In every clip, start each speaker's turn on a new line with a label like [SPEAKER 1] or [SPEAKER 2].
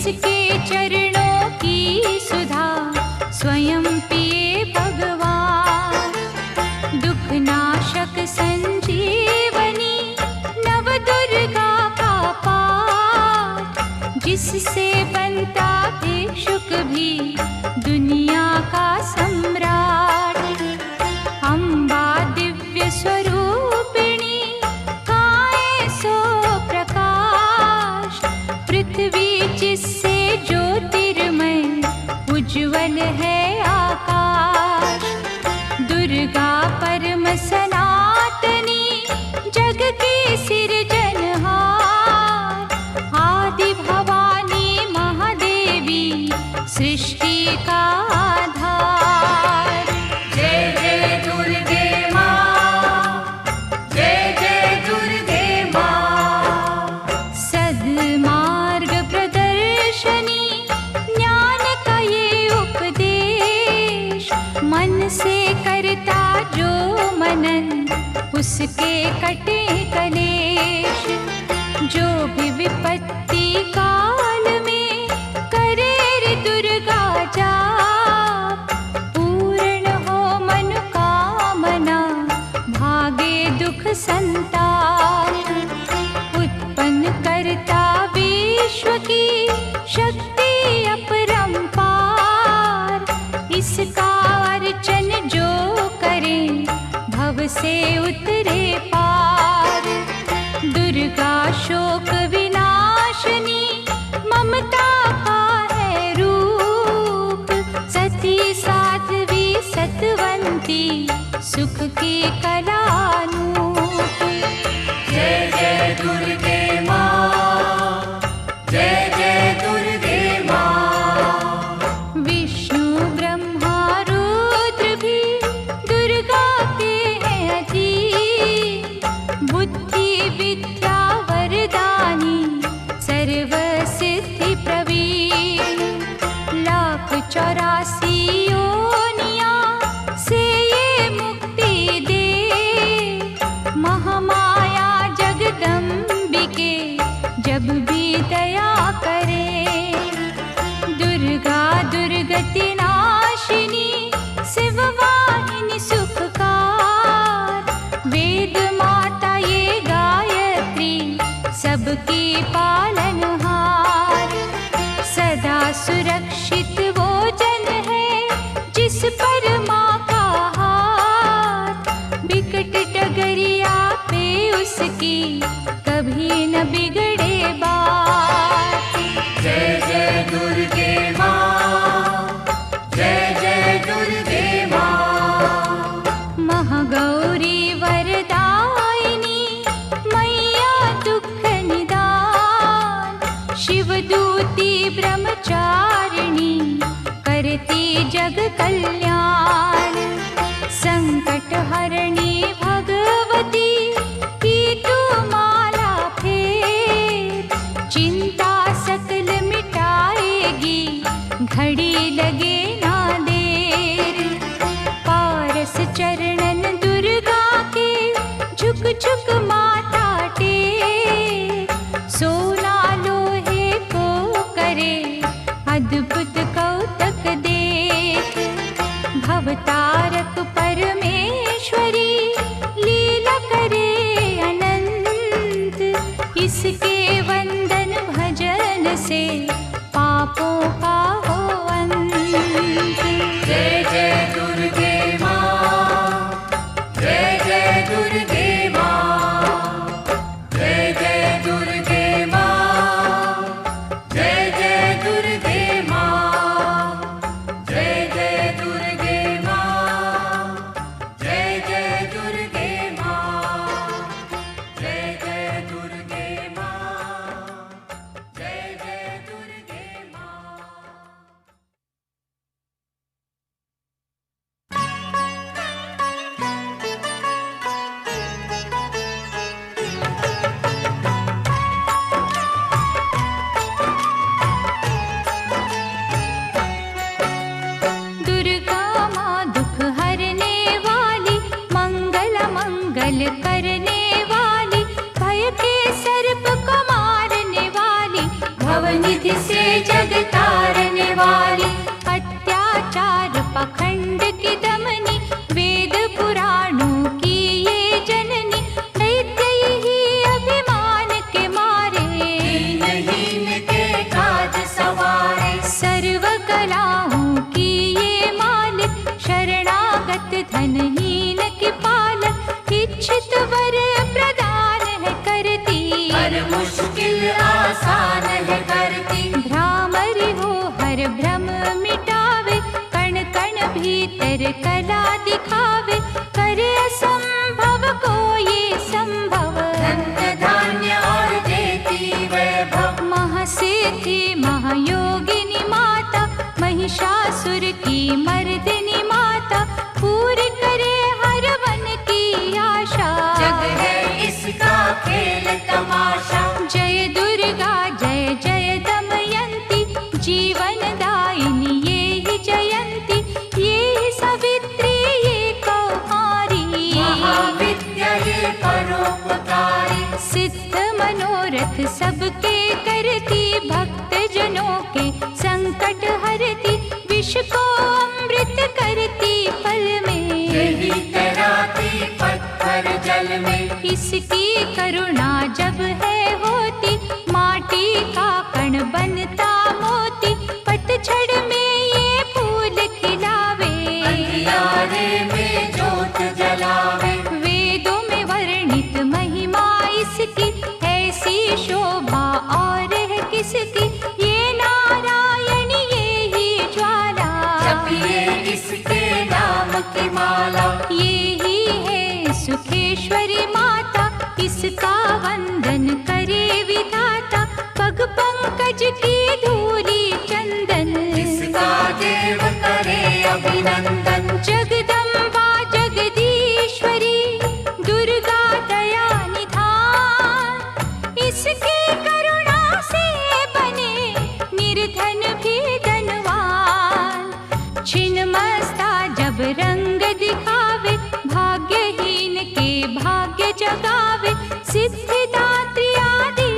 [SPEAKER 1] जिसके चरणों की सुधा स्वयं पिए भगवान। दुख नाशक संजीवनी नव दुर्गा का पाठ, जिससे बनता भिक्षुक भी दुनिया का सम्राट। अम्बा दिव्य स्वरूपिणी काए सो प्रकाश, पृथ्वी जिससे ज्योतिर्मय उज्ज्वल है आकाश। दुर्गा परम सनातनी जग की सिरजनहार, आदि भवानी महादेवी सृष्टि का आधार। जय जय दुर्गे माँ, जय जय दुर्गे माँ। सद्मार्ग प्रदर्शनी ज्ञान का ये उपदेश, मन से करता जो मनन उसके कटे कलेश। जो भी विपत्ति काल में करे रे दुर्गा जाप, पूर्ण हो मनोकामना भागे दुख संताप। उत्पन्न करता विश्व की शक्ति अपरंपार, इसका अर्चन जो करे भव से उतरे पार। दुर्गा शोक विनाशिनी ममता का है रूप, सती साध्वी सतवंती सुख की कलानूप। जय जय दुर्गे माँ, जय जय दुर्गे माँ। विष्णु ब्रह्मा रुद्र भी दुर्गा के हैं अधीन, बुद्धि विद्या वरदानी सर्व सिद्धि प्रवीण। 1,84 योनियां से ये मुक्ति दे, महामाया जगदम्बिके जब भी दया करे। दुर्गा दुर्गति नाशिनी शिववाहिनी सुखकार, वेद माता ये गायत्री सबकी पालनहार। सदा सुरक्षित वो जन है जिस पर माँ का हाथ, बिकट डगरिया पे उसकी कभी न बिगड़े बात। जय जय दुर्गे माँ, जय जय दुर्गे माँ। महागौरी वरदायिनी मैया दुख निदान, शिवदूती ब्रह्मचारिणी करती जग कल्याण। संकट हरणी भगवती की तू माला फेर, चिंता सकल मिटाएगी घड़ी लगे ना देर। पारस चरणन दुर्गा के झुक झुक माथा टेक, सोना लोहे को करे अद्भुत कौतक देख। भवतारक परमेश्वरी लीला करे अनंत, इसके वंदन भजन से पापों का हो अंत। जय जय दुर्गे माँ, जय जय दुर्गे माँ। जय जय दुर्गे माँ, जय जय दुर्गे माँ। जय जय दुर्गे माँ, जय जय दुर्गे माँ। जय जय दुर्गे माँ, जय जय दुर्गे माँ। दुर्गा माँ दुख हरने वाली, मंगल मंगल करने वाली, भय के सर्प को मारने वाली, भव अवनिधि से जग तारने वाली, अत्याचार पाखंड की दमनी, वेद पुराणों की ये जननी, दैत्य ही अभिमान के मारे,
[SPEAKER 2] दीनहीन के काज सवारे,
[SPEAKER 1] सर्व कलाओं की ये मालिक, शरणागत धनहीन की पालक, इच्छित वर प्रदान है करती,
[SPEAKER 2] हर मुश्किल आसान है करती।
[SPEAKER 1] भ्रामरी हो हर भ्रम मिटावे, कण कण भीतर कला दिखावे, करे असंभव को ये संभव,
[SPEAKER 2] धन्य धान्य और देती वैभव,
[SPEAKER 1] महासिद्धि महायोगिनी माता, महिषासुर की मर्दिनी माता, पूरी करे हर वन की आशा,
[SPEAKER 2] जग है इसका खेल तमाशा।
[SPEAKER 1] जय दुर्गा जय जय दमयंती, जीवन दायिनी ये ही जयंती, ये ही सावित्री ये कौमारी,
[SPEAKER 2] महाविद्या ये परोपकारी,
[SPEAKER 1] सिद्ध मनोरथ सबके करती, भक्त जनों के संकट हरती, विष को अमृत करती पल में,
[SPEAKER 2] यही तैराती पत्थर जल में,
[SPEAKER 1] इसकी करुणा जब है होती, माटी का कण बनता मोती, पतझड़ में ये फूल खिलावे,
[SPEAKER 2] अंधियारे में जोत जलावे,
[SPEAKER 1] वेदों में वर्णित महिमा इसकी, ऐसी शोभा और है किसकी, ये नारायण ये ही ज्वाला,
[SPEAKER 2] जपिए इसके नाम की माला,
[SPEAKER 1] ये ही है सुखेश्वरी माता, इसका वंदन करे विधाता, पग पंकज की धूली चंदन,
[SPEAKER 2] इसका देव करे अभिनंदन,
[SPEAKER 1] जगदम्बा जगदीश्वरी, दुर्गा दया निधान, इसकी करुणा से बने निर्धन भी धनवान, छिन्नमस्ता जब रंग दिखावे, भाग्यहीन के भाग्य जगावे, सिद्धिदात्री आदि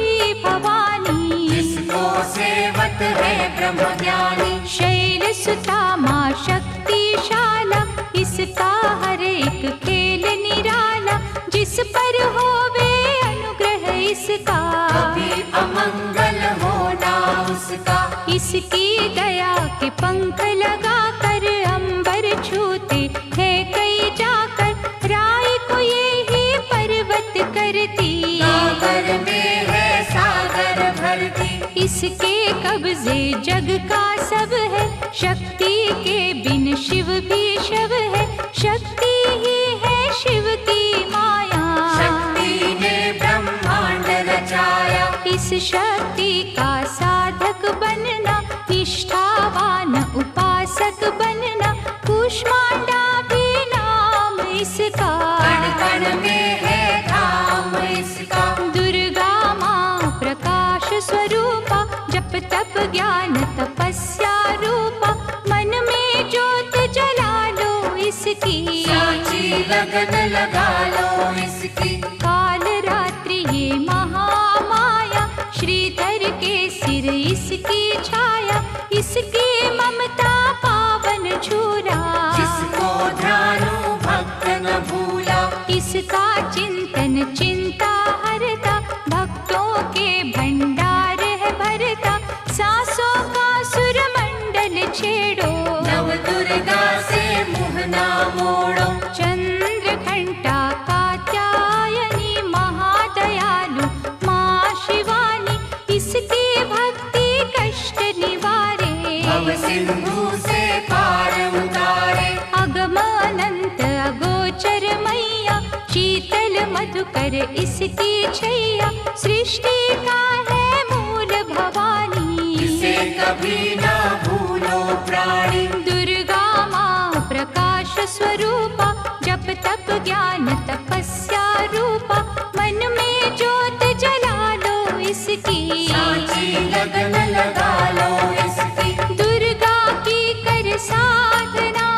[SPEAKER 1] भवानी,
[SPEAKER 2] जिसको सेवत है ब्रह्म ज्ञानी,
[SPEAKER 1] शैल सुता माँ शक्तिशाला, इसका हर एक खेल निराला, जिस पर होवे अनुग्रह इसका,
[SPEAKER 2] कभी अमंगल होना उसका,
[SPEAKER 1] इसकी दया के पंख लगा कर अंबर छूते हैं कई जाकर, राय को ये ही पर्वत करती,
[SPEAKER 2] सागर में है सागर भरती,
[SPEAKER 1] इसके कब्जे जग का सब है, शक्ति के बिन शिव भी शव है, शक्ति ही है शिव की माया,
[SPEAKER 2] शक्ति ने ब्रह्मांड रचाया,
[SPEAKER 1] इस शक्ति का साधक बनना, निष्ठावान उपासक बनना, कूष्मांडा भी नाम इसका,
[SPEAKER 2] कण कण में है धाम इसका,
[SPEAKER 1] दुर्गा माँ प्रकाश स्वरूपा, जप तप ज्ञान तपस्या रूपा, मन में ज्योत जला लो इसकी,
[SPEAKER 2] साची लगन लगा लो इसकी,
[SPEAKER 1] काल रात्रि ये महामाया, श्रीधर के सिर इसकी छाया, इसकी ममता पावन झूला,
[SPEAKER 2] जिसको ध्यानु भक्त न भूला,
[SPEAKER 1] इसका चिंतन चिंता हरता, भक्तों के भंडार है भरता, सांसों का सुरमंडल छेड़ो,
[SPEAKER 2] नव दुर्गा से मुँह ना मोड़ो,
[SPEAKER 1] चंद्र घंटा कात्यायनी महादयालु माँ शिवानी, इसकी भक्ति कष्ट निवारे,
[SPEAKER 2] भव सिंधु से पार उतारे,
[SPEAKER 1] अगम अनंत अगोचर मैया, शीतल मधुकर इसकी छैया, सृष्टि का है मूल भवानी,
[SPEAKER 2] इसे कभी ना भूलो प्राणी,
[SPEAKER 1] दुर्गा माँ प्रकाश स्वरूपा, जप तप ज्ञान तपस्या रूपा, मन में ज्योत जला लो इसकी,
[SPEAKER 2] साची लगन लगा लो इसकी,
[SPEAKER 1] दुर्गा की कर साधना,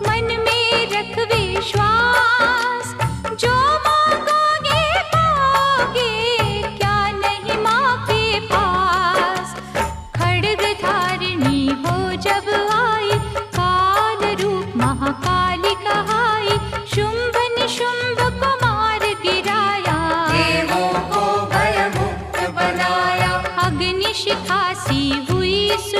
[SPEAKER 1] मन में रख विश्वास, जो मांगोगे पाओगे, क्या नहीं माँ के पास,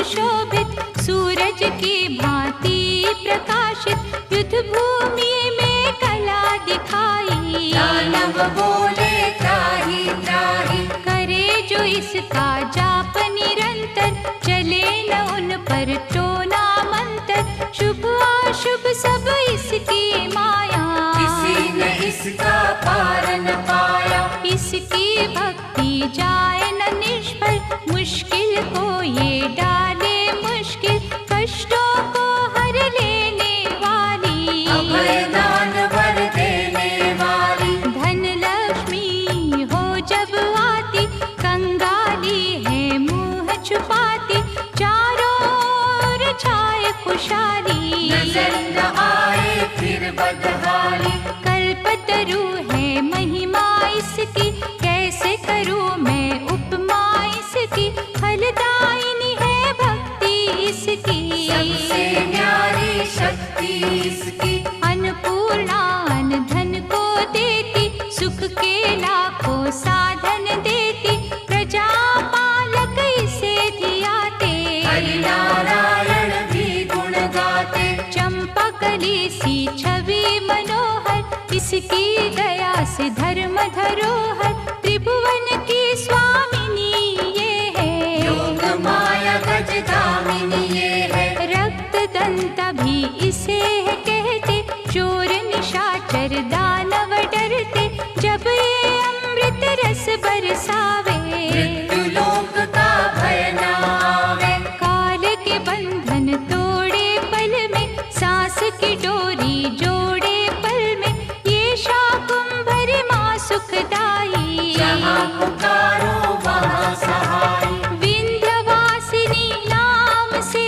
[SPEAKER 1] सुशोभित सूरज की भांति प्रकाशित युद्ध भूमि में कला दिखाई।
[SPEAKER 2] दानव बोले त्राहि त्राहि,
[SPEAKER 1] करे जो इसका जाप निरंतर, चले न उन पर टोना मंत्र, शुभ अशुभ सब इसकी माया।
[SPEAKER 2] किसी ने इसका पार न पाया,
[SPEAKER 1] इसकी भक्ति जाए न निष्फल, मुश्किल को ये डाले मुश्किल, कष्टों को हर लेने वाली।
[SPEAKER 2] अभय दान वर देने वाली,
[SPEAKER 1] धन लक्ष्मी हो जब आती, कंगाली है मुंह छुपाती, चारों ओर छाए खुशहाली।
[SPEAKER 2] नजर न आए फिर बदहाली,
[SPEAKER 1] कल्पतरु है महिमा इसकी, कैसे करूं मैं उपमा इसकी, फलदायिनी है भक्ति इसकी।
[SPEAKER 2] सबसे न्यारी शक्ति इसकी,
[SPEAKER 1] अन्नपूर्णा अन्न धन को देती, सुख के लाखों साधन देती, प्रजा पालक इसे धियाते।
[SPEAKER 2] हरि नारायण भी गुण गाते,
[SPEAKER 1] चंपा कली सी छवि मनोहर, इसकी दया से धर्म धरोहर, त्रिभुवन की स्वामिनी ये है।
[SPEAKER 2] योग माया गज धामिनी ये है,
[SPEAKER 1] रक्त दंता भी इसे है कहते, चोर निशाचर दानव डरते, जब ये अमृत रस बरसावे।
[SPEAKER 2] मृत्यु लोक का भय न आवे,
[SPEAKER 1] काल के बंधन तोड़े पल में, सांस की डोरी जोड़े पल में, ये शाकुंभर माँ सुखदाई।
[SPEAKER 2] जहाँ पुकारो वहाँ सहाय,
[SPEAKER 1] विंध्यवासिनी नाम से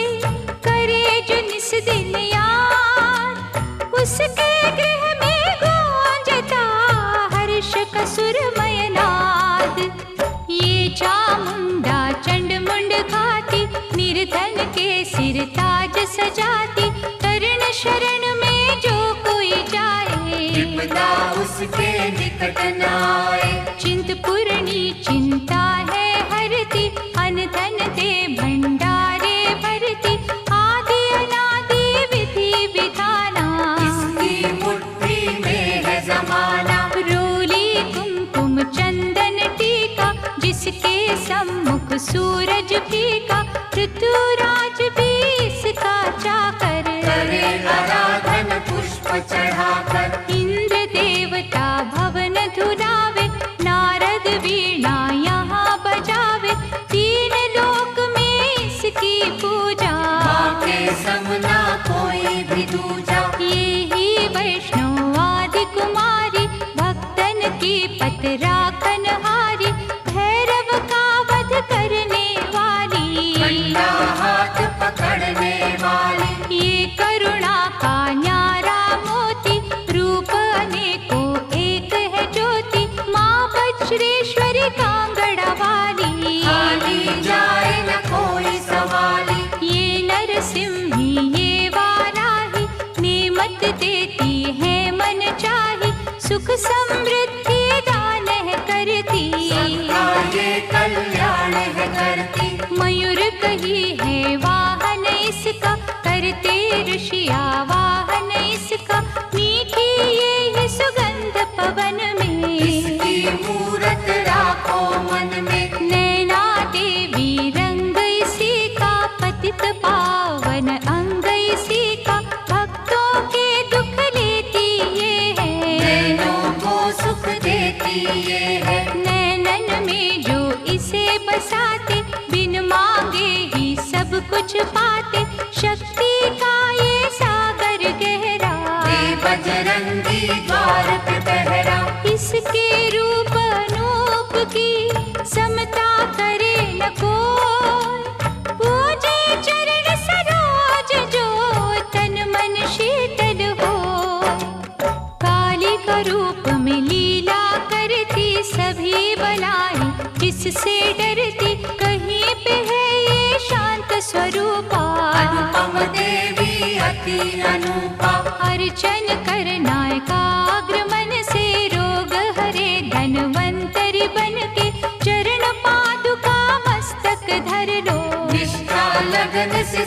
[SPEAKER 1] करे जो निस दिन याद, उसके गृह में गूंजता हर्ष का सुरमय नाद। ये चामुंडा चंड मुंड खाती, निर्धन के सिर ताज सजाती, तरण शरण में जो कोई जाए,
[SPEAKER 2] विपदा उसके निकट न आए।
[SPEAKER 1] चिंतपूर्णी चिंता है हरती, अन्न धन दे भंडारे भरती, आदि अनादि विधि विधाना।
[SPEAKER 2] इसकी मुट्ठी में है जमाना,
[SPEAKER 1] रोली कुमकुम चंदन टीका, जिसके सम्मुख सूरज फीका, ऋतुराज भी इसका चाकर।
[SPEAKER 2] करे आराधन पुष्प चढ़ाकर,
[SPEAKER 1] इंद्र देवता भवन धुलावे, नारद वीणा यहाँ बजावे, तीन लोक में इसकी पूजा।
[SPEAKER 2] माँ के समना कोई भी दूजा,
[SPEAKER 1] ये ही वैष्णव आदि कुमारी, भक्तन की पत राखनहारी, भैरव का वध करने वाली।
[SPEAKER 2] कंधा हाथ पकड़ने वाली,
[SPEAKER 1] ये करुणा का न्यारा मोती, रूप अनेको एक है ज्योति, माँ वज्रेश्वरी कांगड़ा वाली।
[SPEAKER 2] खाली जाए न कोई सवाली,
[SPEAKER 1] ये नरसिंही ये वाराही, नेमत देती है मन चाही, सुख समृद्धि दान है करती।
[SPEAKER 2] सबका ये कल्याण है करती।
[SPEAKER 1] मयूर कही है वाहन इसका, करते ऋषिया वाहन इसका, मीठी ये है सुगंध पवन में।
[SPEAKER 2] इसकी मूरत राखो मन में,
[SPEAKER 1] नैना देवी रंग इसी का, पतित पावन अंग इसी का, भक्तों के दुख लेती ये है।
[SPEAKER 2] नैनों को सुख देती ये है,
[SPEAKER 1] नैनन में जो इसे बसाते, बिन मांगे ही सब कुछ पाते, शक्ति का ये सागर गहरा।
[SPEAKER 2] ये बजरंगी द्वार पे पहरा,
[SPEAKER 1] इसके रूप अनूप की समता करे न कोई, पूजे चरण सरोज जो तन मन शीतल हो। काली का रूप में लीला करती, सभी बलाई जिससे डरती, कहीं पे है ये शांत स्वरूपा।
[SPEAKER 2] अनुपम देवी अति अनुपा,
[SPEAKER 1] अर्चन करना एकाग्र मन से, रोग हरे धनवंतरी बन के, चरण पादुका मस्तक धर लो।
[SPEAKER 2] निष्ठा लग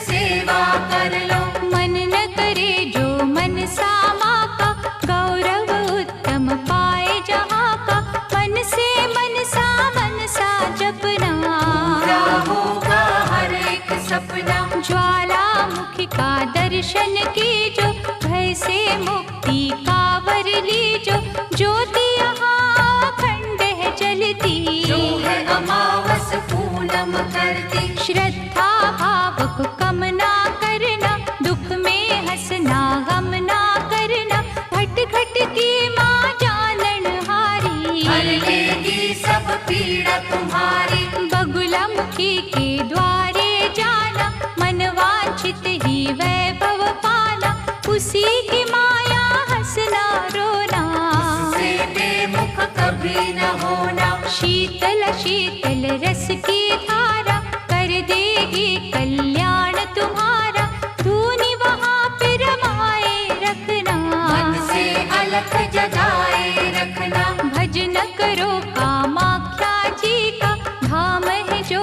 [SPEAKER 2] सेवा कर लो।
[SPEAKER 1] मन न करे जो मन सा माँ का, गौरव उत्तम पाए जहाँ का। मन से मन सा जपना,
[SPEAKER 2] पूरा होगा हर एक सपना।
[SPEAKER 1] ज्वालामुखी का दर्शन कीजो, भय से मुक्ति का वर लीजो। ज्योति यहाँ अखंड है जलती,
[SPEAKER 2] जो है अमावस पूनम करती।
[SPEAKER 1] श्रद्धा भाव को कम ना करना, दुख में हंसना गम ना करना। घट घट की माँ जानन हारी,
[SPEAKER 2] हर लेगी सब पीड़ा तुम्हारी।
[SPEAKER 1] बगुलामुखी के द्वारे जाना, मन वांछित ही वैभव पाना। उसी की माया हंसना रोना,
[SPEAKER 2] उससे बेमुख कभी न होना।
[SPEAKER 1] शीतल शीतल रस की धारा, कर देगी कल्याण तुम्हारा। धूनी वहाँ पे रमाए रखना,
[SPEAKER 2] मन से अलख जगाए रखना।
[SPEAKER 1] भजन करो कामाख्या जी का, धाम है जो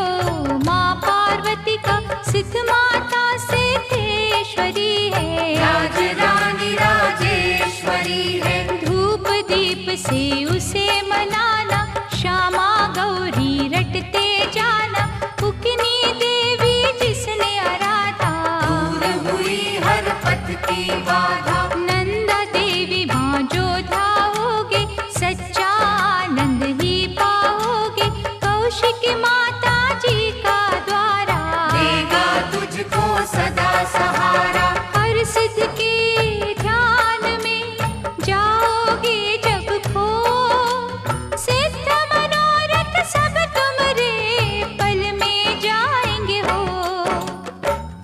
[SPEAKER 1] माँ पार्वती का। सिद्ध माता सिद्धेश्वरी है,
[SPEAKER 2] राज रानी राजेश्वरी है।
[SPEAKER 1] धूप दीप से उसे मनाना, श्यामा गौरी रटते जाना। उकनी देवी जिसने आराधा,
[SPEAKER 2] दूर हुई हर पथ की बाधा।
[SPEAKER 1] नंदा देवी माँ जो धाओगे, सच्चा आनंद ही पाओगे। कौशिकी माता जी का द्वारा,
[SPEAKER 2] देगा तुझको सदा सहारा।
[SPEAKER 1] हर सिद्ध के ध्यान में जाओगे जब खो, सिद्ध मनोरथ सब तुमरे पल में जाएंगे हो।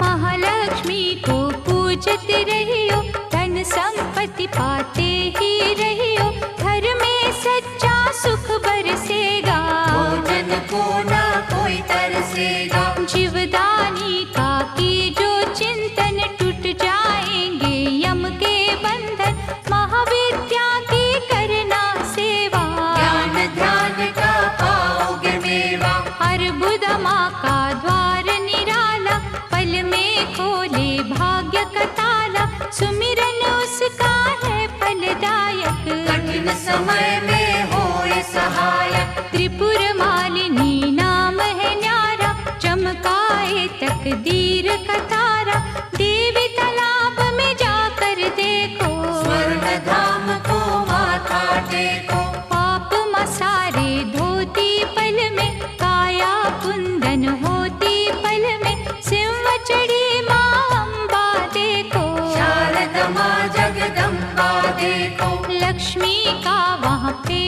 [SPEAKER 1] महालक्ष्मी को पूजते रहियो, धन संपत्ति पाते ही रहियो। घर में सच्चा सुख बरसेगा,
[SPEAKER 2] भोजन को न कोई तरसेगा।
[SPEAKER 1] जीवदानी का की जो चिंतन, टूट जाएंगे यम के बंधन। महाविद्या की करना सेवा,
[SPEAKER 2] ज्ञान ध्यान का पाओगे मेवा।
[SPEAKER 1] अर्बुद माँ का द्वार निराला, पल में खोले भाग्य का ताला। सुमिरन उसका है फलदायक,
[SPEAKER 2] कठिन समय में होए सहायक।
[SPEAKER 1] त्रिपुर मालिनी नाम है न्यारा, चमकाए तकदीर का तारा। देवी तालाब में जाकर देखो,
[SPEAKER 2] स्वर्ण धाम को माथा टेको।
[SPEAKER 1] पाप मसारे धोती पल में, काया कुंदन होती पल में। सिंह चढ़ी माँ अम्बा देखो,
[SPEAKER 2] शारदा माँ जगदम्बा देखो।
[SPEAKER 1] लक्ष्मी का वहाँ पे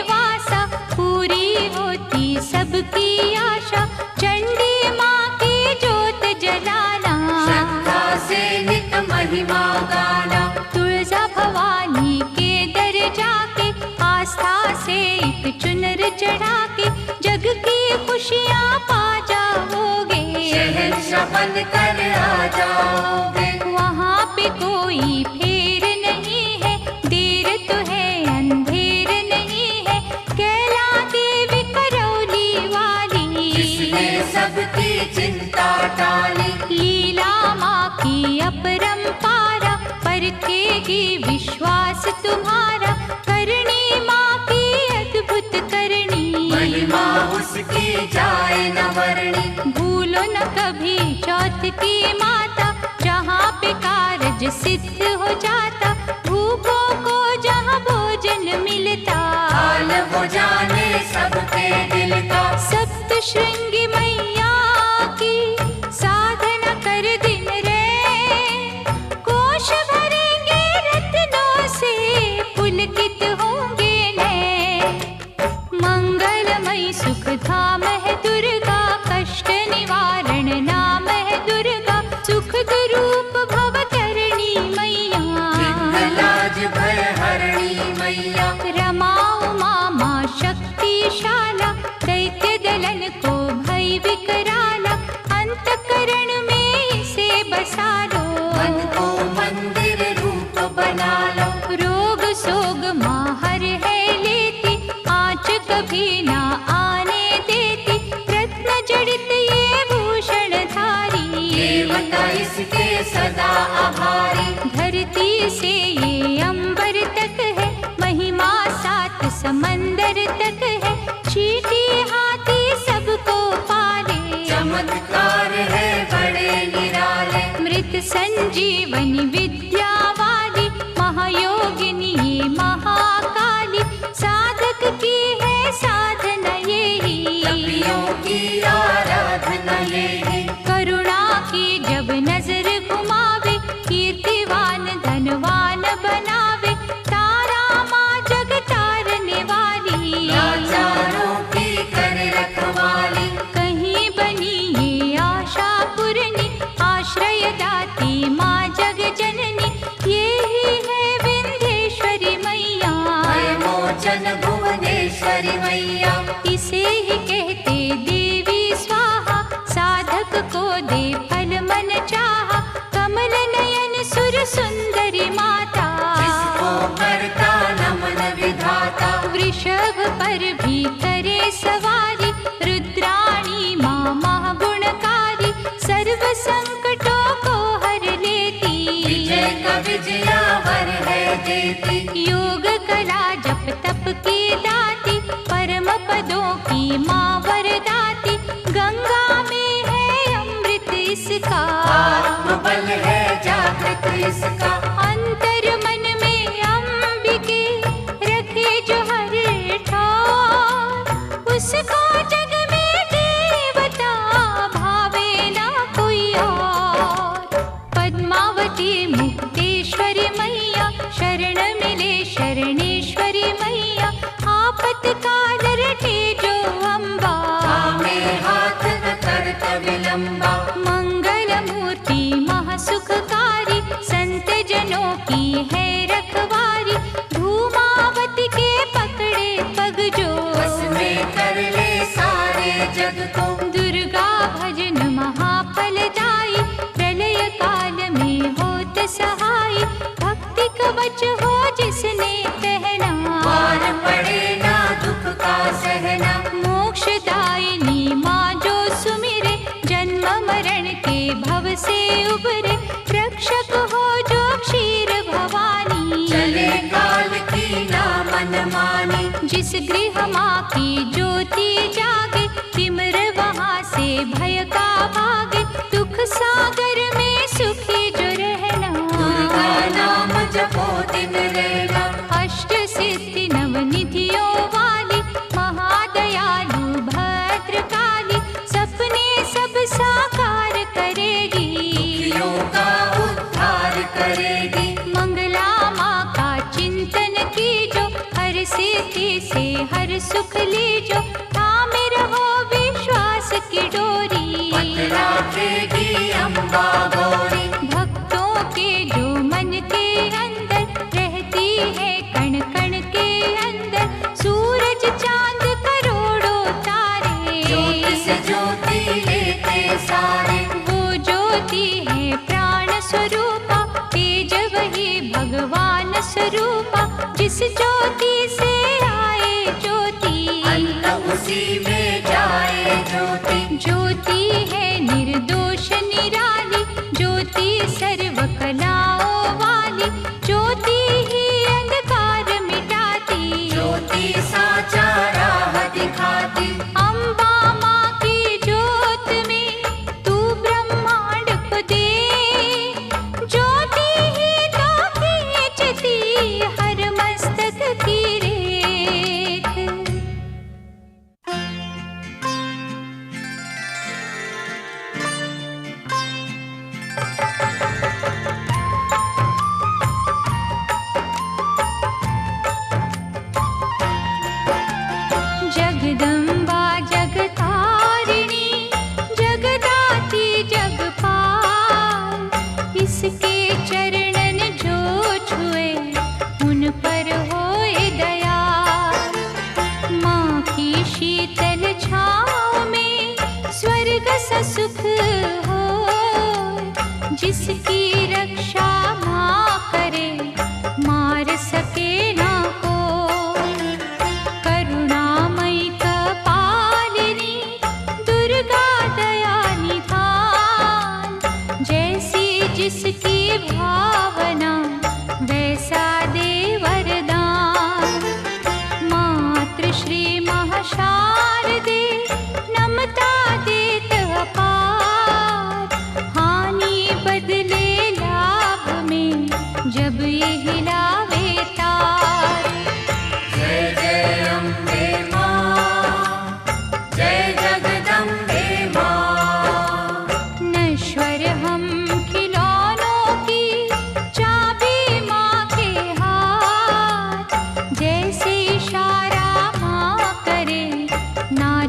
[SPEAKER 1] वासा, पूरी होती सबकी आशा। चंडी माँ की जोत जलाना,
[SPEAKER 2] श्रद्धा से नित महिमा गाना।
[SPEAKER 1] तुळजा भवानी के दर जाके, आस्था से एक चुनर चढ़ा के। जग की खुशियाँ पा जाओगे,
[SPEAKER 2] शहंशाह बन कर आ जाओगे।
[SPEAKER 1] वहाँ पे कोई फेर नहीं है, देर तो है अंधेर नहीं है। कैला देवी करौली वाली,
[SPEAKER 2] जिसने सबकी चिंता टाली।
[SPEAKER 1] लीला माँ की अपरंपारा, परखेगी विश्वास तुम्हारा। करनी माँ की अद्भुत करनी,
[SPEAKER 2] महिमा उसकी जाए न वर्णी।
[SPEAKER 1] भूलो न कभी चौथ की माता, जहाँ पे कारज सिद्ध हो जाता। भूखों को जहाँ भोजन मिलता,
[SPEAKER 2] हाल वो जाने सबके दिल का।
[SPEAKER 1] सप्त श्रृंगी मैया की साधना कर दिन रे, कोश भरेंगे रत्नों से पुलकित होंगे नैन। मंगलमयी सुख धाम है दुर्गा, कष्ट निवारण नाम है दुर्गा। सुख रूप भव करणी मैया,
[SPEAKER 2] लाज भय हरणी मैया।
[SPEAKER 1] रमा उमा माँ शक्तिशाला, दैत्य दलन को भय
[SPEAKER 2] सदा आभारी।
[SPEAKER 1] धरती से ये अंबर तक है, महिमा 7 समंदर तक है। चींटी हाथी सबको पाले,
[SPEAKER 2] चमत्कार है बड़े निराले।
[SPEAKER 1] मृत संजीवनी विद्या वाली, महायोगिनी ये महाकाली। साधक की है साधना यही,
[SPEAKER 2] तपियों की आराधना यही।
[SPEAKER 1] करुणा की जब नजर घुमावे, कीर्तिवान धनवान बनावे। तारा माँ जग तारने वाली,
[SPEAKER 2] लाचारों की कर रखवाली।
[SPEAKER 1] कहीं बनी ये आशा पूरनी, आश्रय दाती माँ जग जननी। ये ही है विंध्येश्वरी मैया,
[SPEAKER 2] भय मोचन भुवनेश्वरी मैया।
[SPEAKER 1] इसे ही कहते देवी स्वाहा। साधक को दे फल मन चाहा, कमल नयन सुर सुंदरी माता।
[SPEAKER 2] जिसको करता नमन विधाता,
[SPEAKER 1] वृषभ पर भी करे सवारी। रुद्राणी माँ महागुणकारी, सर्व संकटों को हर लेती।
[SPEAKER 2] विजय का विजयावर है देती।
[SPEAKER 1] योग कला जप तप की दाती, परम पदों की माँ वरदाती। गंगा में है अमृत इसका,
[SPEAKER 2] आत्मबल है जागृत इसका।
[SPEAKER 1] अंतर मन में अंबिके रखे जो हर ठार। उसको जग में देवता भावे ना कोई और। पद्मावती मुक्तेश्वरी मैया, शरण मिले शरणेश्वरी मैया। आपत्काल रटे जो अम्बा,
[SPEAKER 2] में हाथ न करत विलंबा।
[SPEAKER 1] मंगल मूर्ति महासुखकारी, संत जनों की है रखवारी। धूमावती के पकड़े पग जो,
[SPEAKER 2] बस में कर ले सारे जग को।
[SPEAKER 1] दुर्गा भजन महाफलदायी, प्रलय काल में होत सहाय। भक्ति कवच हो जिसने पहना,
[SPEAKER 2] पार पड़े ना दुख का सहना।
[SPEAKER 1] मोक्षदायिनी माँ जो सुमिरे, जन्म मरण के भव से उबरे। रक्षक हो जो क्षीर भवानी,
[SPEAKER 2] चले काल की ना मन मानी।
[SPEAKER 1] जिस गृह माँ की ज्योति जागे, तिमिर वहाँ से भय का भागे। दुख सागर में सुखी जो रहना,
[SPEAKER 2] दुर्गा नाम जपो दिन रहना।
[SPEAKER 1] अष्ट सिद्धि नवनिधियों वाली, महादयालु भद्रकाली। सपने सब साकार करेगी,
[SPEAKER 2] दुखियों का उद्धार करेगी।
[SPEAKER 1] मंगला माँ का चिंतन कीजो, हर सिद्धि से हर सुख लीजो। थामे रहो विश्वास की डोरी,
[SPEAKER 2] पतराखेगी अम्बा गौरी।
[SPEAKER 1] भक्तों के जो मन के अंदर रहती है, कण कण के अंदर। सूरज चांद करोड़ों तारे,
[SPEAKER 2] ज्योति से ज्योति लेते सारे।
[SPEAKER 1] वो ज्योति है प्राण स्वरूपा, तेज वही भगवान स्वरूपा। जिस ज्योति से आए ज्योति,
[SPEAKER 2] अंत उसी में जाए ज्योति।
[SPEAKER 1] ज्योति है निर्दोष निराली, ज्योति सर्व कलाओं वाली। ज्योति ही अंधकार मिटाती,
[SPEAKER 2] ज्योति साचा राह दिखाती।
[SPEAKER 1] अम्बा माँ की ज्योत में तू ब्रह्मांड को दे। ज्योति ही तो खींचती हर मस्तक की रेख। जगदम्बा जगतारिणी, जगदाती जगपाल। इसके चरणन जो छुए, उन पर होए दयाल। माँ की शीतल छाँव में स्वर्ग सा सुख हो। जिसकी रक्षा माँ करे, मार सके ना कोई। करुणामयी कपालिनी, दुर्गा दया निधान। जैसी जिस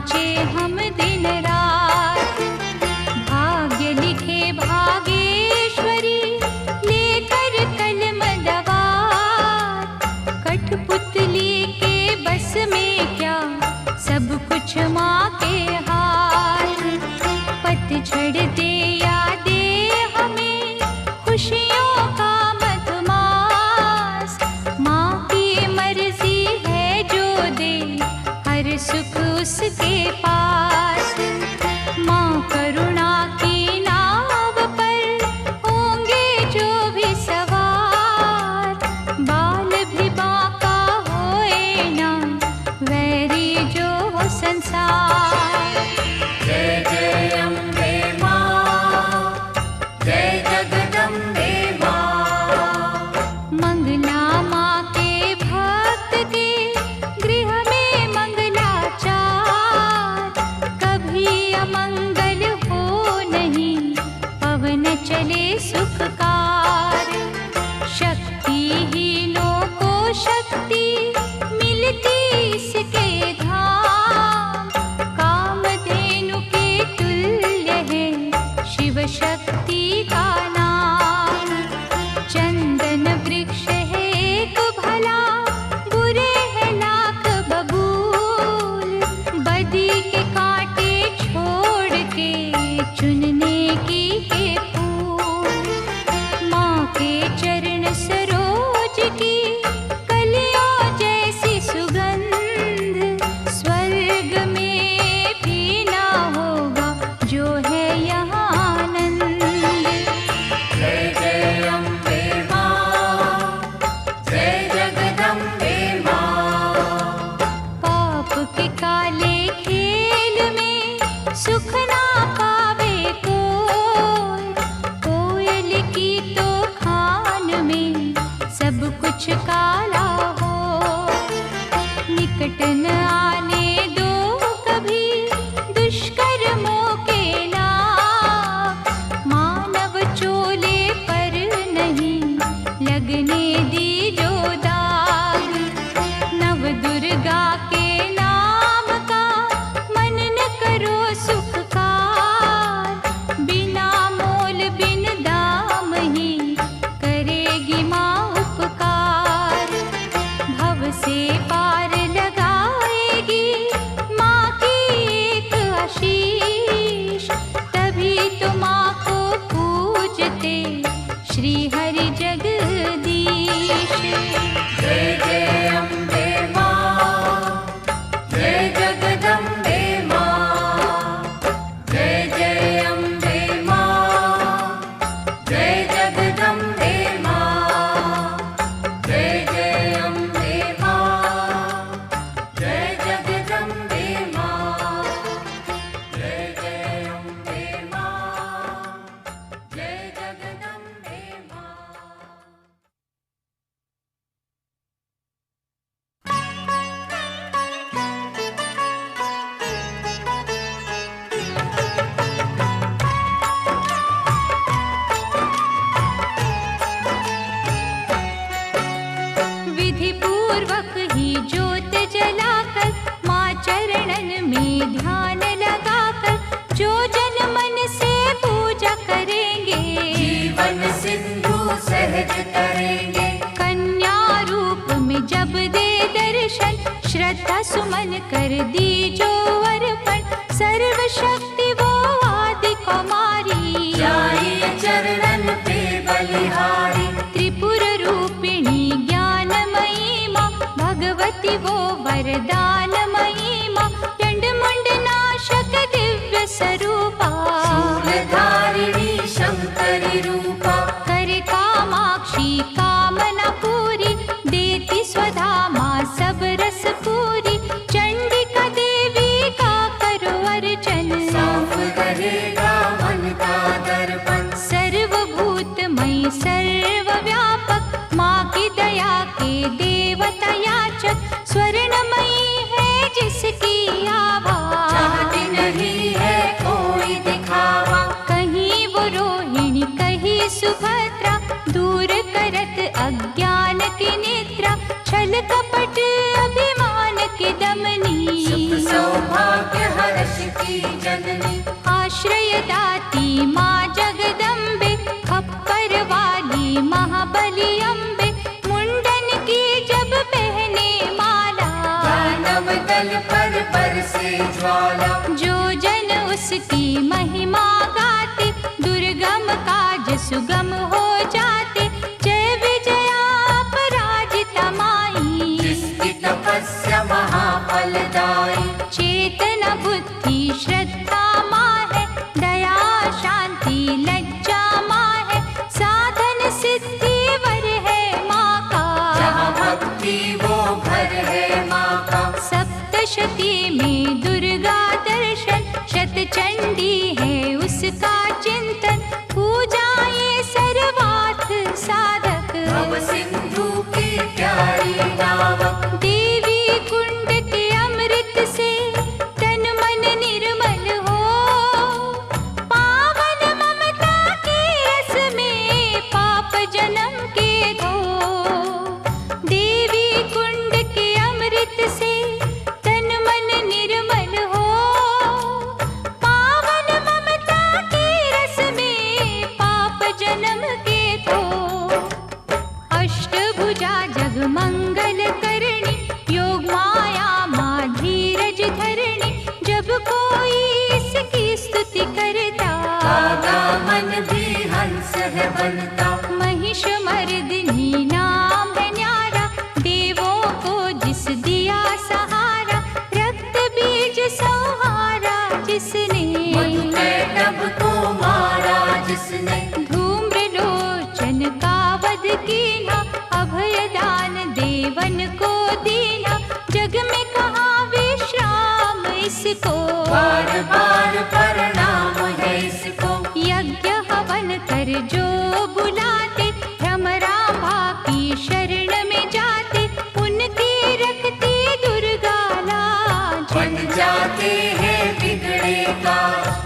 [SPEAKER 1] नाचे हम दिन रात। भाग्य लिखे भागेश्वरी लेकर कलम दवात। कठपुतली के बस में क्या सब कुछ माँ के हाथ। पतझड़ दे या दे हमें खुशियों का मधुमास। माँ की मर्जी है जो दे हर सुख उसके पास। माँ करुणा की नाव पर होंगे जो भी सवार। बाल भी बांका होए ना वैरी जो हो संसार।
[SPEAKER 2] जय जय अम्बे माँ, जय जगदम्बे माँ।
[SPEAKER 1] मंगला माँ के भक्त के गृह में मंगलाचार। कभी अमंगल हो नहीं पवन चले सुखकार। शक्तिहीनों को शक्ति मिलती इसके धाम। कामधेनु के तुल्य है शिव शक्ति का नाम। चंदन वृक्ष है एक भला बुरे है लाख बबूल। बदी के कांटे छोड़ के चुनने की के फूल। माँ के चरण सरोज की कलियों जैसी सुगंध। स्वर्ग में भी ना होगा जो है यहाँ आनंद।
[SPEAKER 2] जय जय अम्बे माँ, जय जगदम्बे माँ।
[SPEAKER 1] पाप के काले खेल में सुख ना पावे कोई। कोयल की तो खान में सब कुछ काला हो। निकट न आने दो कभी दुष्कर्मों के लाभ। मानव चोले पर नहीं लगने दी जो दाग। नव दुर्गा के नाम का मनन करो सुखकार। बिना मोल बिन दाम ही करेगी माँ उपकार। भव से पार लगाएगी माँ की एक आशीष। तभी तो माँ को पूजते श्री हरि जगदीश।
[SPEAKER 2] जय जय अम्बे माँ, जय जगदम्बे माँ। जय जय अम्बे माँ, जय जगदम्बे माँ। जय जय अम्बे माँ, जय जगदम्बे माँ। जय जय अम्बे माँ, जय जगदम्बे माँ।
[SPEAKER 1] विधि पूर्वक ही ज्योत जलाकर माँ चरणन में ध्यान लगाकर जो जन मन से पूजा करेंगे
[SPEAKER 2] जीवन सिंधु सहज करेंगे।
[SPEAKER 1] कन्या रूप में जब दे दर्शन श्रद्धा सुमन कर दी जो अर्पण। सर्वशक्ति वो आदि कुमारी
[SPEAKER 2] जाइए चरणन पे बलिहारी।
[SPEAKER 1] त्रिपुर रूपिणी ज्ञानमयी माँ भगवती वो वरदानमयी माँ। चंड मुंड नाशक दिव्य स्वरूपा
[SPEAKER 2] शूलधारिणी शंकरी रूपा।
[SPEAKER 1] करे कामाक्षी कामना पूरी देती स्वधा माँ सब रस पूरी। चंडिका देवी का करो अर्चन
[SPEAKER 2] साफ करेगा मन का दर्पण।
[SPEAKER 1] सर्वभूतमयी सर्वव्यापक माँ की दया के देवता याचक। स्वर्णमयी है जिसकी आभा
[SPEAKER 2] चाहती नहीं है कोई की जननी,
[SPEAKER 1] आश्रय दाती माँ जगदम्बे, खप्पर वाली महाबली अम्बे, मुंडन की जब पहने माला,
[SPEAKER 2] दानव दल पर बरसे ज्वाला,
[SPEAKER 1] जो जन उसकी महिमा गाते, दुर्गम काज सुगम हो जाते। जय विजया पराजिता माई,
[SPEAKER 2] जिसकी तपस्या महाफलदायी,
[SPEAKER 1] चेतना बुद्धि श्रद्धा माँ है, दया शांति लज्जा माँ है, साधन सिद्धि वर है माँ का,
[SPEAKER 2] जहाँ भक्ति वो घर है माँ का।
[SPEAKER 1] सप्तशती में दुर्गा दर्शन, शतचंडी है उसका चिंतन, पूजा ये सर्वार्थ साधक,
[SPEAKER 2] भव सिंधु की प्यारी नावक,
[SPEAKER 1] देवी कुंड के अमृत से तन मन निर्मल हो, पावन ममता के रस में पाप जन्म के धो। देवी कुंड के अमृत से तन मन निर्मल हो, पावन ममता के रस में पाप जन्म के धो। अष्टभुजा जगमंगल करणी, योग माया माँ धीरज धरणी, जब कोई इसकी स्तुति करता,
[SPEAKER 2] कागा मन भी हंस है बनता।
[SPEAKER 1] महिष मर्दिनी नाम है न्यारा, देवों को जिस दिया सहारा, रक्त बीज संहारा जिसने,
[SPEAKER 2] मधुकैटभ को मारा जिसने,
[SPEAKER 1] धूम्रलोचन का वध कीना, अभय दान देवन को दीना, जग में कहाँ विश्राम इसको,
[SPEAKER 2] बार बार प्रणाम है इसको।
[SPEAKER 1] यज्ञ हवन कर जो बुलाते, भ्रमरांभा की शरण में जाते, उनकी रखती दुर्गा लाज,
[SPEAKER 2] बन जाते हैं बिगड़े का,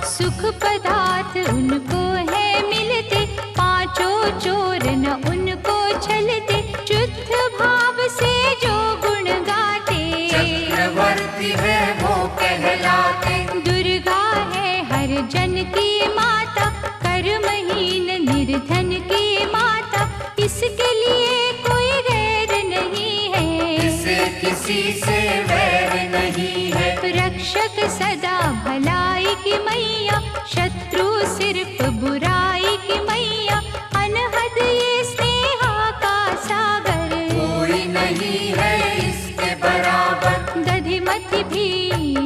[SPEAKER 1] सुख पदार्थ उनको है मिलते, पांचों चोर न उनको छलते, शुद्ध भाव से जो गुण गाते,
[SPEAKER 2] चक्रवर्ती है वो कहलाते।
[SPEAKER 1] दुर्गा है हर जन की माता, कर्महीन निर्धन की माता, इसके लिए कोई गैर नहीं है,
[SPEAKER 2] इसे किसी से वैर नहीं है।
[SPEAKER 1] रक्षक सदा भलाई की मैया, शत्रु सिर्फ बुराई की मैया, अनहद ये स्नेहा का सागर,
[SPEAKER 2] कोई नहीं है इसके बराबर।
[SPEAKER 1] दधिमति भी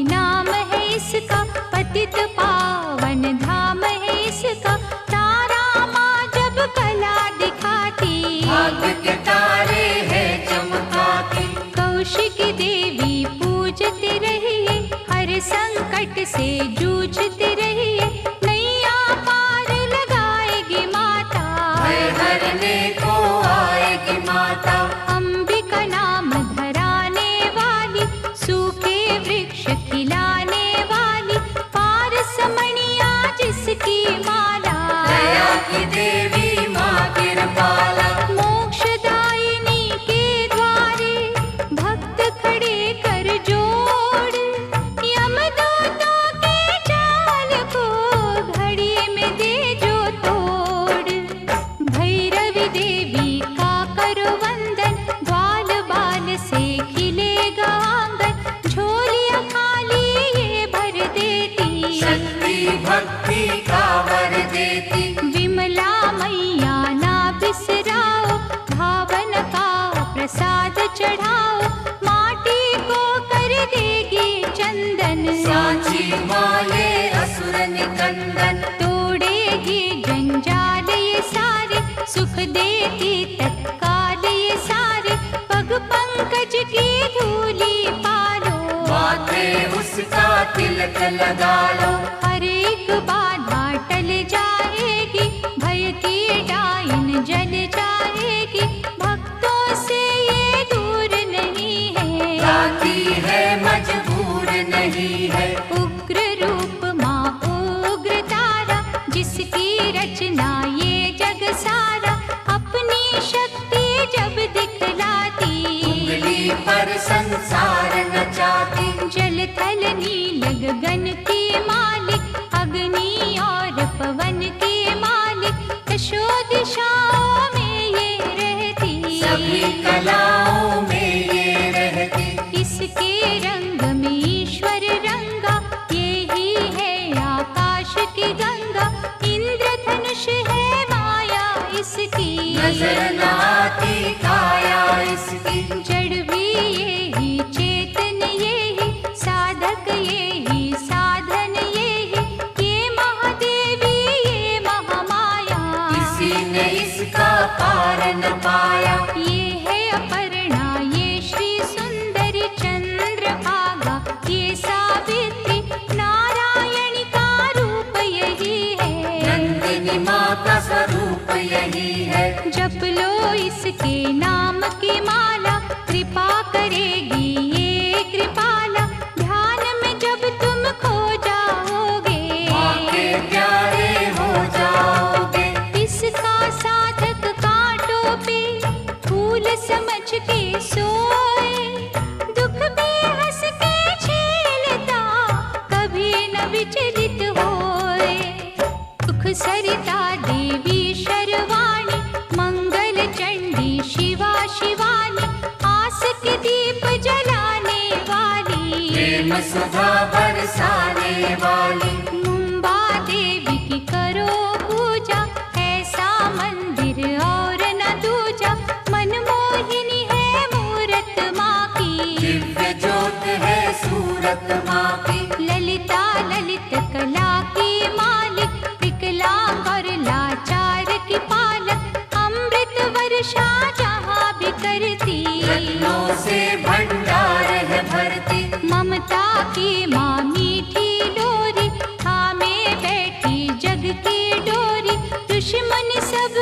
[SPEAKER 1] नाम है इसका, पतित पावन धाम है इसका, तारा माँ जब कला दिखाती,
[SPEAKER 2] भाग्य के तारे हैं चमकाती,
[SPEAKER 1] कौशिकी देवी पूजते रहिए, हर संकट से जूझते रहिए, नैया पार लगाएगी माता,
[SPEAKER 2] भय हरने को आएगी माता।
[SPEAKER 1] अंबिका नाम धराने वाली, सूखे वृक्ष खिलाने वाली, पारसमणिया जिसकी माला,
[SPEAKER 2] दया की देवी माँ कृपाला,
[SPEAKER 1] मोक्षदायिनी के द्वारे भक्त खड़े कर जोड़, यमदूतों के जाल को घड़ी में दे जो तोड़, भैरवी देवी का करो वंदन, ग्वाल बाल से खिलेगा आंगन, झोलियां खाली ये भर देती,
[SPEAKER 2] शक्ति भक्ति का वर देती,
[SPEAKER 1] विमला मैया ना बिसराओ, भावन का प्रसाद चढ़ाओ, माटी को कर देगी चंदन,
[SPEAKER 2] सांची माँ ये असुर निकंदन,
[SPEAKER 1] तोड़ेगी जंजाल ये सारे, सुख देती तत्काल ये सारे, पग पंकज की धूली पालो,
[SPEAKER 2] माथे उसका तिलक लगा लो,
[SPEAKER 1] हर एक बाधा टल जाएगी, भय की डाइन जल जाएगी, भक्तों से ये दूर नहीं है,
[SPEAKER 2] गाती है मजबूर नहीं है।
[SPEAKER 1] उग्र रूप माँ उग्र तारा, जिसकी रचना ये जग सारा, अपनी शक्ति जब दिखलाती,
[SPEAKER 2] उंगली पर संसार नचाती,
[SPEAKER 1] जल थल नील गगन की माँ इसके रंग में ईश्वर रंगा, यही है आकाश की गंगा। इंद्रधनुष है माया इसकी,
[SPEAKER 2] नजर न आती काया इसकी।
[SPEAKER 1] जड़ भी यही, चेतन यही, साधक यही, साधन यही। ये महादेवी ये महामाया,
[SPEAKER 2] किसी ने इसका पार न पाया।
[SPEAKER 1] ये है अपर्णा ये श्री सुंदरी चंद्रभागा, ये सावित्री नारायणी का रूप यही है।
[SPEAKER 2] नंदिनी माँ का स्वरूप यही है।
[SPEAKER 1] जप लो इसके नाम की माला, कृपा करेगी ये कृपाला। ध्यान में जब तुम खो जाओगे,
[SPEAKER 2] माँ के प्यारे हो जाओगे।
[SPEAKER 1] इसका साधक कांटों पे फूल समझ के सोए। दुख भी हंस के झेलता, कभी न विचलित होए। सुख सरिता देवी शर्वाणी, मंगल चंडी शिवा शिवानी। आस के दीप जलाने वाली,
[SPEAKER 2] प्रेम सुधा बरसाने वाली।
[SPEAKER 1] मुंबा देवी की करो पूजा, ऐसा मंदिर और न दूजा। मनमोहिनी है मूरत माँ की,
[SPEAKER 2] दिव्य ज्योत है सूरत माँ की।
[SPEAKER 1] ललिता ललित कला की मालिक, विकलांग और लाचार की पालक। अमृत वर्षा जहाँ भी करती,
[SPEAKER 2] रत्नों से भंडार है भरती।
[SPEAKER 1] ममता की माँ मीठी लोरी, थामे बैठी जग की डोरी। दुश्मन सब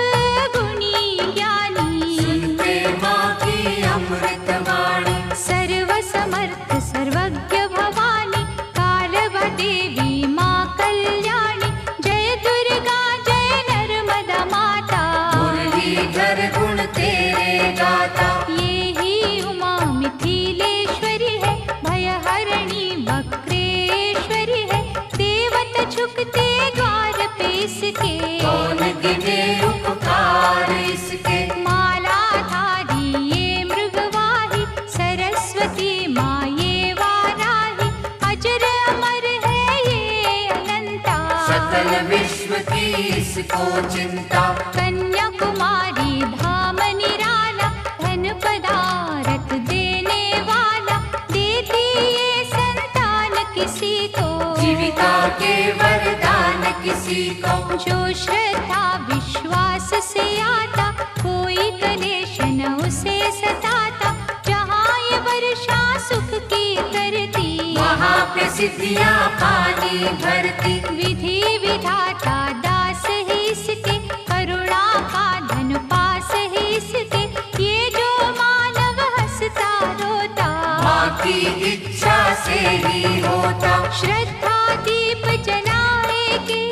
[SPEAKER 1] गुणी ज्ञानी,
[SPEAKER 2] सुनते माँ की अमृत वाणी।
[SPEAKER 1] सर्व समर्थ सर्वज्ञ भवानी, कालवा देवी माँ कल्याणी। जय दुर्गा जय नर्मदा माता,
[SPEAKER 2] मुरलीधर गुण तेरे गाता।
[SPEAKER 1] ये ही उमा मिथिलेश्वरी है, भयहरणी वक्रेश्वरी है। देवता झुकते द्वार पे इसके,
[SPEAKER 2] कौन गिने उपकार इसके।
[SPEAKER 1] मालाधारी ये मृगवाही, सरस्वती माँ ये वाराही। अजर अमर है ये अनंता,
[SPEAKER 2] सकल विश्व की इसको चिंता।
[SPEAKER 1] कन्याकुमारी धाम निराला, धन पदारथ देने वाला। देती ये संतान किसी को,
[SPEAKER 2] जीविका के वरदान किसी को।
[SPEAKER 1] जो श्रद्धा विश्वास से आता, कोई कलेश न उसे सताता। जहाँ ये वर्षा सुख की करती,
[SPEAKER 2] वहाँ पे सिद्धियाँ पानी भरती।
[SPEAKER 1] विधि विधाता दास है इसके, करुणा का धन पास है इसके। ये जो मानव हंसता रोता,
[SPEAKER 2] माँ की इच्छा से ही होता।
[SPEAKER 1] श्रद्धा दीप जलाएगी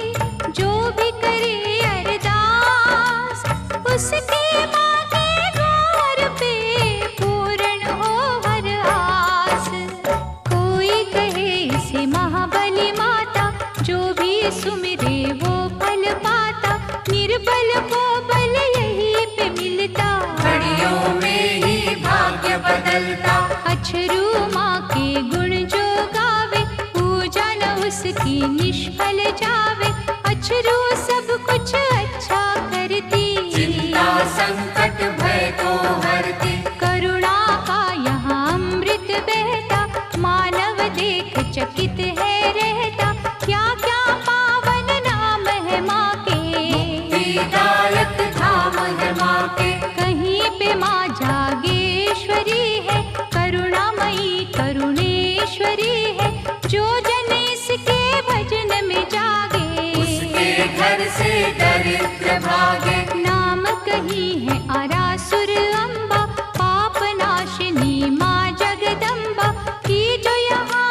[SPEAKER 1] जो भी करे अरदास, उसके माँ के द्वार पे पूर्ण हो हर आस। कोई कहे इसे महाबली माता, जो भी सुमिरे वो फल पाता। निर्बल को बल यही पे मिलता,
[SPEAKER 2] घड़ियों में ही भाग्य बदलता।
[SPEAKER 1] अछरू माँ के गुण जो गावे, पूजा न उसकी निष्फल जावे। अछरू सब कुछ अच्छा करती,
[SPEAKER 2] चिंता संकट भय को हरती।
[SPEAKER 1] करुणा का यहाँ अमृत बहता। मानव देख चकित है रहता, क्या क्या पावन नाम है माँ के।
[SPEAKER 2] मुक्तिदायक धाम है माँ के।
[SPEAKER 1] कहीं पे माँ जागेश्वरी है, करुणामयी करुणेश्वरी है। जो जन इसके भजन में जागे,
[SPEAKER 2] उसके घर से दरिद्र भागे।
[SPEAKER 1] नाम कही है आरासुर अम्बा, पाप नाशिनी माँ जगदम्बा की। जो यहाँ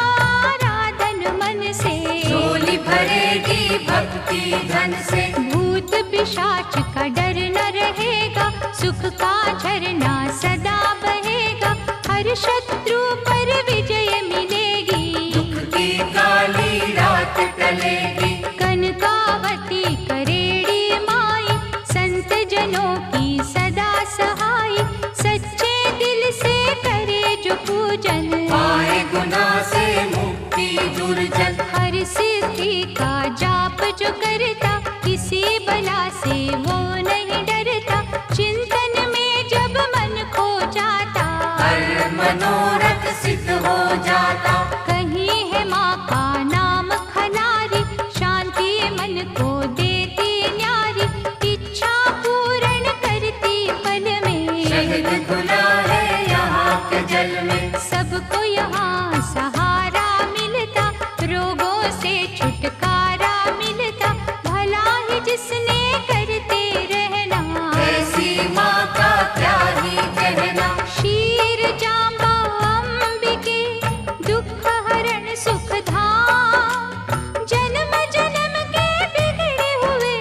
[SPEAKER 1] आराधन मन से,
[SPEAKER 2] झोली भरेगी भक्ति धन से।
[SPEAKER 1] भूत पिशाच का डर न रहेगा, सुख का झरना सदा बहेगा। हर शत्रु पर विजय मिलेगी,
[SPEAKER 2] दुख की काली रात टलेगी।
[SPEAKER 1] कनकावती करेड़ी माई, संत जनों की सदा सहाय। सच्चे दिल से करे जो पूजन,
[SPEAKER 2] पाए जाता।
[SPEAKER 1] कहीं है माँ का नाम खनारी, शांति मन को देती न्यारी, इच्छा पूर्ण करती पल में।
[SPEAKER 2] शहद घुला है यहाँ के जल में,
[SPEAKER 1] सबको यहाँ सहारा मिलता, रोगों से छुटकारा मिलता, भला ही जिसने करते रहना।
[SPEAKER 2] ऐसी माँ का क्या ही कहना।
[SPEAKER 1] शीर जांबा अंबिके, दुख हरण सुख धाम, जन्म जन्म के बिगड़े हुए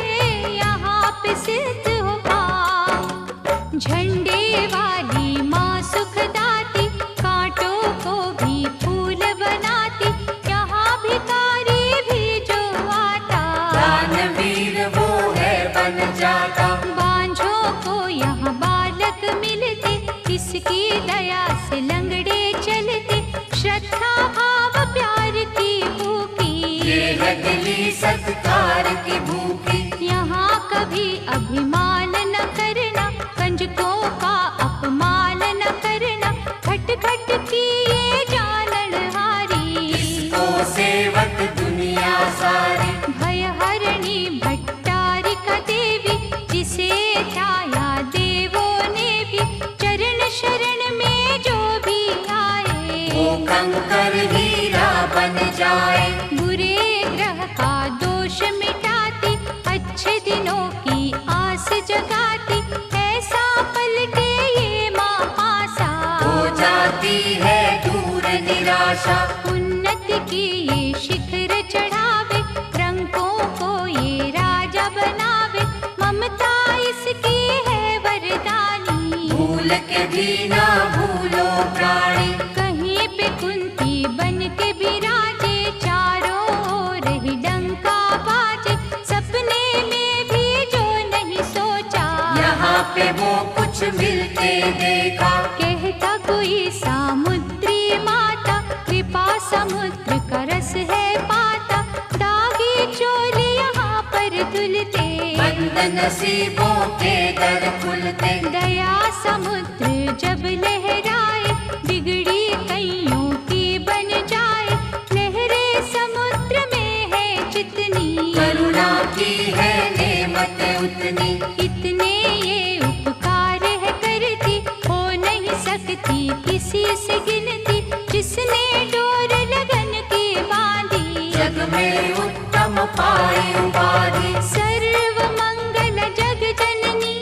[SPEAKER 1] यहाँ पे सिद्ध हो पाओ। झंडे वाली माँ सुखदाती, कांटों को भी फूल बनाती, यहाँ भिखारी भी जो आता,
[SPEAKER 2] दानवीर वो है बन जाता।
[SPEAKER 1] बांझों को यहाँ बालक मिलते, इसकी दया से लंगड़े चलते, श्रद्धा भाव प्यार की भूखी,
[SPEAKER 2] ये है दिली सत्कार की भूखी।
[SPEAKER 1] यहाँ कभी अभिमान न करना, कंजकों का अपमान न करना, खट खट की ये जाननहारी,
[SPEAKER 2] इसको सेवक दुनिया सारी।
[SPEAKER 1] भय हरणी भट्टारिका देवी, जिसे ध्याया देवों ने भी, चरण शरण में जो भी आए,
[SPEAKER 2] वो कंकर हीरा बन जाए।
[SPEAKER 1] बुरे ग्रह का दोष मिटाती, अच्छे दिनों की आस जगाती, ऐसा पलटे ये माँ आशा,
[SPEAKER 2] हो जाती है दूर निराशा।
[SPEAKER 1] उन्नति की ये शिखर चढ़ावे, रंगों को ये राजा बनावे, ममता इसकी है वरदानी,
[SPEAKER 2] भूल के भी ना भूलो प्राणी।
[SPEAKER 1] कहीं पे कुंती बन के विराजे, चारों ओर ही डंका बाजे, सपने में भी जो नहीं सोचा,
[SPEAKER 2] यहाँ पे वो कुछ मिलते देखा।
[SPEAKER 1] कहता कोई सामुद्री माता, कृपा समुद्र का रस है पाता, दागी चोली यहाँ पर धुलते,
[SPEAKER 2] बंद नसीबों के दर खुलते।
[SPEAKER 1] दया समुद्र जब लहराए, बिगड़ी कईयों की बन जाए, लहरें समुद्र में है जितनी,
[SPEAKER 2] करुणा की है नेमत उतनी।
[SPEAKER 1] इतने ये उपकार है करती, हो नहीं सकती किसी से गिनती, जिसने डोर लगन की बांधी,
[SPEAKER 2] जग में उत्तम पाई उपाधि।
[SPEAKER 1] सर्व मंगल जग जननी,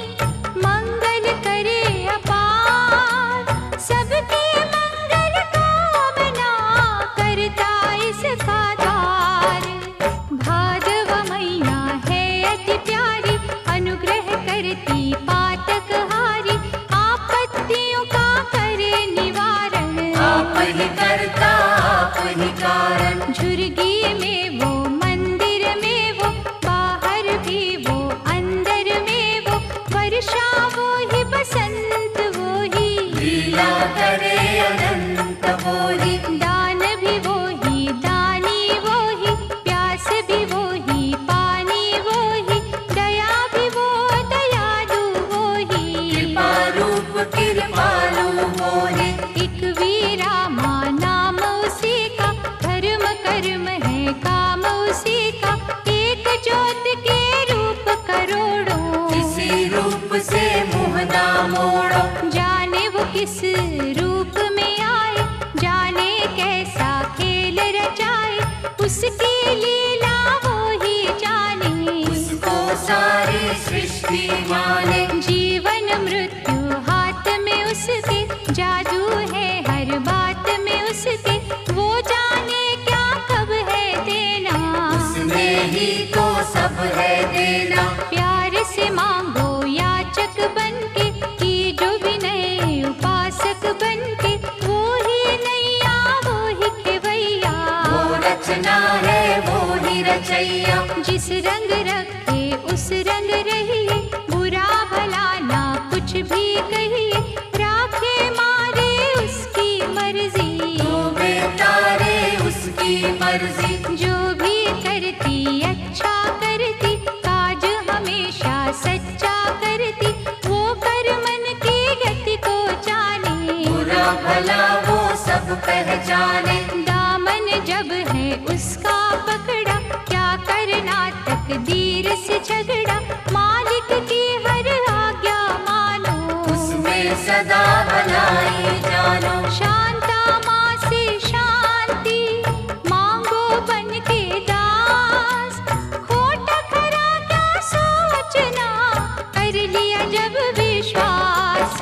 [SPEAKER 1] मंगल करे अपार, सबके मंगल कामना करता इसका द्वार। भादव मैया है अति प्यारी, अनुग्रह करती पातक हारी, आपत्तियों का करे निवारण,
[SPEAKER 2] आप ही करता आप ही कारण।
[SPEAKER 1] झुर्गी में वो मंदिर में वो, बाहर भी वो अंदर में वो, वर्षा वो ही बसंत वो ही,
[SPEAKER 2] लीला करे अनंत वो ही।
[SPEAKER 1] दान भी वो ही दानी वो ही, प्यास भी वो ही पानी वो ही, दया भी वो दयालु वो ही,
[SPEAKER 2] कृपा रूप कृपालु वो ही।
[SPEAKER 1] एक वीरा माँ नाम उसी का, धर्म कर्म है काम उसी का, एक ज्योत के रूप करोड़ों,
[SPEAKER 2] इसी रूप से मुँह ना मोड़ो।
[SPEAKER 1] जाने वो किस रूप में आए, जाने कैसा खेल रचाए, उसकी लीला वो ही जाने,
[SPEAKER 2] उसको सारी सृष्टि माने।
[SPEAKER 1] जीवन मृत्यु हाथ में उसके, जादू है हर बात में उसके, वो जाने क्या कब है देना,
[SPEAKER 2] उसने ही तो सब है देना।
[SPEAKER 1] प्यार से मांगो याचक बनके, की जो विनय उपासक बनके, वो ही नैया वो ही खेवैया,
[SPEAKER 2] वो रचना है वो ही रचैया।
[SPEAKER 1] जिस रंग रखे उस रंग रहिए, बुरा भला ना कुछ भी कहिए, राखे मारे उसकी मर्जी,
[SPEAKER 2] तो बेतारे उसकी मर्जी।
[SPEAKER 1] जो भी करती अच्छा करती, काज हमेशा सच्चा करती, वो कर मन की गति को जाने,
[SPEAKER 2] बुरा भला वो सब पहचाने।
[SPEAKER 1] दामन जब है उसका पकड़ा, क्या करना तकदीर से झगड़ा। मालिक की हर आज्ञा मानो,
[SPEAKER 2] उसमें सदा भलाई जानो।
[SPEAKER 1] शांता माँ से शांति मांगो बन के दास। खोटा खरा क्या सोचना, कर लिया जब विश्वास।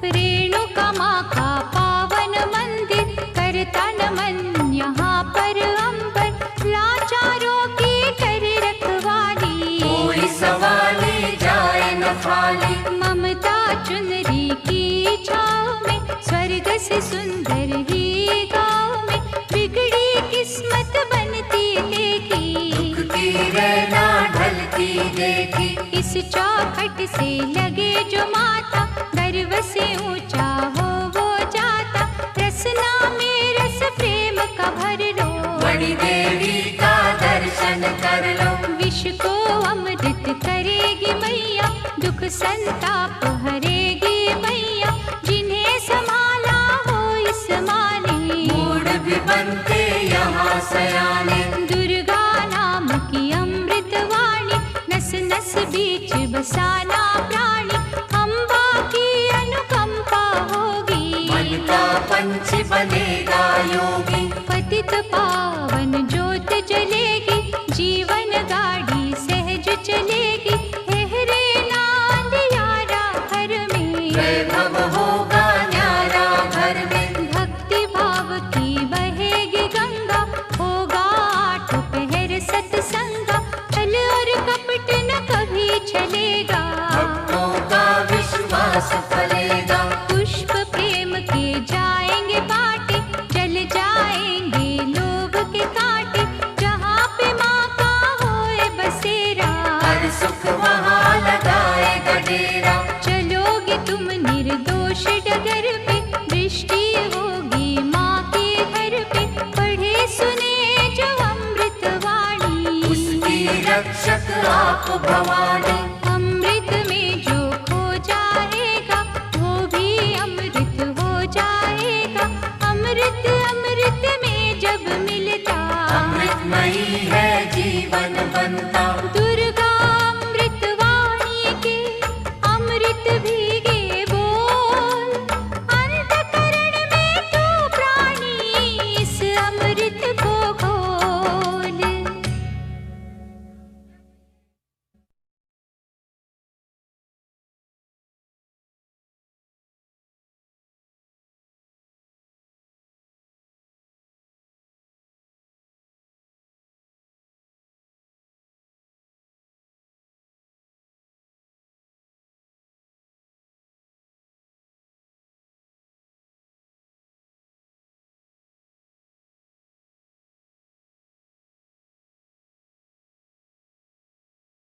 [SPEAKER 1] रेणुका माँ का पावन मंदिर, करता नमन यहाँ पर अंबर। लाचारों की करे रखवाली,
[SPEAKER 2] कोई सवाली जाए न खाली।
[SPEAKER 1] ममता चुनरी की छाँव में, स्वर्ग से सुंदर ही गाँव में। बिगड़ी किस्मत बनती देखी,
[SPEAKER 2] दुखती रहना ढलती देखी।
[SPEAKER 1] इस चौखट से लगे जो माता, गर्व से ऊंचा हो वो जाता। रसना में रस प्रेम का भर लो,
[SPEAKER 2] बड़ी देवी का दर्शन कर लो।
[SPEAKER 1] विष को अमृत करेगी मैया, दुख संताप हरेगी मैया। जिन्हें संभाला हो इस माँ ने,
[SPEAKER 2] मूड भी बनते यहाँ सयाने।
[SPEAKER 1] दुर्गा नाम की अमृत वाणी, नस नस बीच बसाना प्राणी। अम्बा की अनुकंपा होगी,
[SPEAKER 2] मन का पंछी बनेगा योगी।
[SPEAKER 1] पतित पावन ज्योत जलेगी, जीवन गाड़ी सहज चलेगी। हेहरे नांद यारा घर में,
[SPEAKER 2] वैभव होगा न्यारा घर में।
[SPEAKER 1] भक्ति भाव की बहेगी गंगा, होगा आठ पहर सत्संगा। छल और कपट न कभी चलेगा,
[SPEAKER 2] भक्तों का विश्वास फलेगा।
[SPEAKER 1] पुष्प प्रेम के जाएंगे बाटे, जल जाएंगे लोभ के कांटे। जहाँ पे माँ का होए बसेरा,
[SPEAKER 2] हर सुख वहाँ लगाएगा डेरा।
[SPEAKER 1] चलोगे तुम निर्दोष डगर पे, दृष्टि होगी माँ के घर पे। पढ़े सुने जो अमृत वाणी,
[SPEAKER 2] उसकी रक्षक आप भवानी।
[SPEAKER 1] अमृत में जो खो जाएगा, वो भी अमृत हो जाएगा। अमृत अमृत में जब मिलता,
[SPEAKER 2] अमृतमयी है जीवन बनता।